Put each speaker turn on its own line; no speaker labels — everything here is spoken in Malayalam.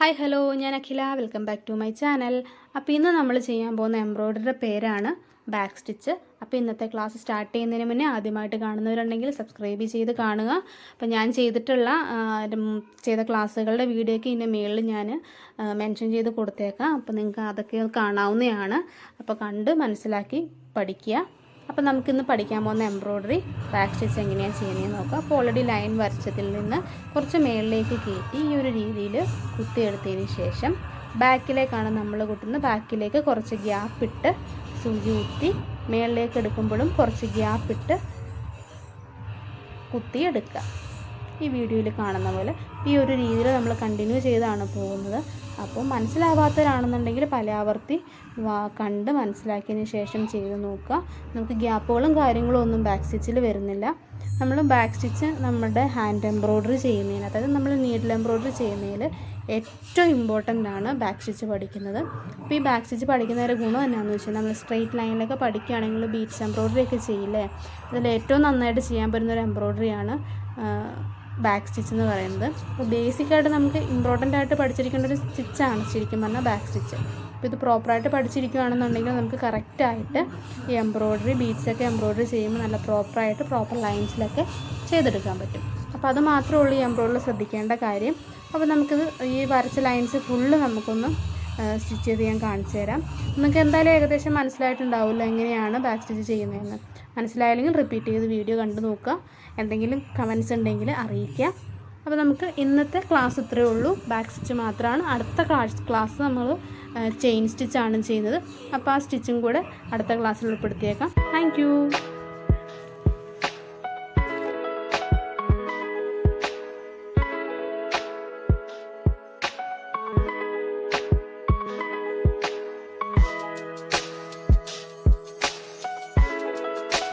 ഹായ് ഹലോ, ഞാൻ Akhila. Welcome back to my channel. അപ്പോൾ ഇന്ന് നമ്മൾ ചെയ്യാൻ പോകുന്ന എംബ്രോയ്ഡറിയുടെ പേരാണ് ബാക്ക് സ്റ്റിച്ച്. അപ്പോൾ ഇന്നത്തെ ക്ലാസ് സ്റ്റാർട്ട് ചെയ്യുന്നതിന് മുന്നേ ആദ്യമായിട്ട് കാണുന്നവരുണ്ടെങ്കിൽ സബ്സ്ക്രൈബ് ചെയ്ത് കാണുക. അപ്പോൾ ഞാൻ ചെയ്ത ക്ലാസ്സുകളുടെ വീഡിയോയ്ക്ക് ഇതിൻ്റെ മുകളിൽ ഞാൻ മെൻഷൻ ചെയ്ത് കൊടുത്തേക്കാം. അപ്പോൾ നിങ്ങൾക്ക് അതൊക്കെ കാണാവുന്നതാണ്. അപ്പോൾ കണ്ട് മനസ്സിലാക്കി പഠിക്കുക. അപ്പോൾ നമുക്കിന്ന് പഠിക്കാൻ പോകുന്ന എംബ്രോയ്ഡറി ബാക്ക് സ്റ്റിച്ച് എങ്ങനെയാണ് ചെയ്യുന്നതെന്ന് നോക്കാം. അപ്പോൾ ഓൾറെഡി ലൈൻ വരച്ചതിൽ നിന്ന് കുറച്ച് മേളിലേക്ക് കയറ്റി ഈ ഒരു രീതിയിൽ കുത്തിയെടുത്തതിന് ശേഷം ബാക്കിലേക്കാണ് നമ്മൾ കുത്തുന്നത്. ബാക്കിലേക്ക് കുറച്ച് ഗ്യാപ്പിട്ട് സൂചി കുത്തി മേളിലേക്ക് എടുക്കുമ്പോഴും കുറച്ച് ഗ്യാപ്പിട്ട് കുത്തിയെടുക്കുക. ഈ വീഡിയോയിൽ കാണുന്ന പോലെ ഈ ഒരു രീതിയിൽ നമ്മൾ കണ്ടിന്യൂ ചെയ്താണ് പോകുന്നത്. അപ്പോൾ മനസ്സിലാവാത്തവരാണെന്നുണ്ടെങ്കിൽ പല ആവർത്തി കണ്ട് മനസ്സിലാക്കിയതിന് ശേഷം ചെയ്ത് നോക്കുക. നമുക്ക് ഗ്യാപ്പുകളും കാര്യങ്ങളും ഒന്നും ബാക്ക് സ്റ്റിച്ചിൽ വരുന്നില്ല. നമ്മൾ ബാക്ക് സ്റ്റിച്ച് നമ്മുടെ ഹാൻഡ് എംബ്രോയ്ഡറി ചെയ്യുന്നതിന്, അതായത് നമ്മൾ നീഡിൽ എംബ്രോയ്ഡറി ചെയ്യുന്നതിൽ ഏറ്റവും ഇമ്പോർട്ടൻ്റ് ആണ് ബാക്ക് സ്റ്റിച്ച് പഠിക്കുന്നത്. അപ്പോൾ ഈ ബാക്ക് സ്റ്റിച്ച് പഠിക്കുന്നതിൻ്റെ ഗുണം എന്നാണെന്ന് വെച്ചാൽ നമ്മൾ സ്ട്രെയിറ്റ് ലൈനിലൊക്കെ പഠിക്കുകയാണെങ്കിൽ ബീഡ്സ് എംബ്രോയ്ഡറി ഒക്കെ ചെയ്യില്ലേ, അതിൽ ഏറ്റവും നന്നായിട്ട് ചെയ്യാൻ പറ്റുന്ന ഒരു എംബ്രോയ്ഡറിയാണ് ബാക്ക് സ്റ്റിച്ച് എന്ന് പറയുന്നത്. അപ്പോൾ ബേസിക്കായിട്ട് നമുക്ക് ഇമ്പോർട്ടൻ്റ് ആയിട്ട് പഠിച്ചിരിക്കേണ്ട ഒരു സ്റ്റിച്ചാണ് ശരിക്കും പറഞ്ഞാൽ ബാക്ക് സ്റ്റിച്ച്. അപ്പോൾ ഇത് പ്രോപ്പറായിട്ട് പഠിച്ചിരിക്കുകയാണെന്നുണ്ടെങ്കിൽ നമുക്ക് കറക്റ്റായിട്ട് ഈ എംബ്രോയ്ഡറി ബീഡ്സൊക്കെ എംബ്രോയ്ഡറി ചെയ്യുമ്പോൾ നല്ല പ്രോപ്പർ ലൈൻസിലൊക്കെ ചെയ്തെടുക്കാൻ പറ്റും. അപ്പോൾ അത് മാത്രമേ ഉള്ളൂ ഈ എംബ്രോയ്ഡറി ശ്രദ്ധിക്കേണ്ട കാര്യം. അപ്പോൾ നമുക്കിത് ഈ വരച്ച ലൈൻസ് ഫുള്ള് നമുക്കൊന്ന് സ്റ്റിച്ച് ചെയ്ത് ഞാൻ കാണിച്ചു തരാം. നിങ്ങൾക്ക് എന്തായാലും ഏകദേശം മനസ്സിലായിട്ടുണ്ടാവില്ല എങ്ങനെയാണ് ബാക്ക് സ്റ്റിച്ച് ചെയ്യുന്നതെന്ന്. മനസ്സിലായില്ലെങ്കിൽ റിപ്പീറ്റ് ചെയ്ത് വീഡിയോ കണ്ടു നോക്കുക. എന്തെങ്കിലും കമൻസ് ഉണ്ടെങ്കിൽ അറിയിക്കുക. അപ്പോൾ നമുക്ക് ഇന്നത്തെ ക്ലാസ് ഇത്രയേ ഉള്ളൂ, ബാക്ക് സ്റ്റിച്ച് മാത്രമാണ്. അടുത്ത ക്ലാസ് നമ്മൾ ചെയിൻ സ്റ്റിച്ചാണ് ചെയ്യുന്നത്. അപ്പോൾ ആ സ്റ്റിച്ചും കൂടെ അടുത്ത ക്ലാസ്സിൽ ഉൾപ്പെടുത്തിയേക്കാം. താങ്ക്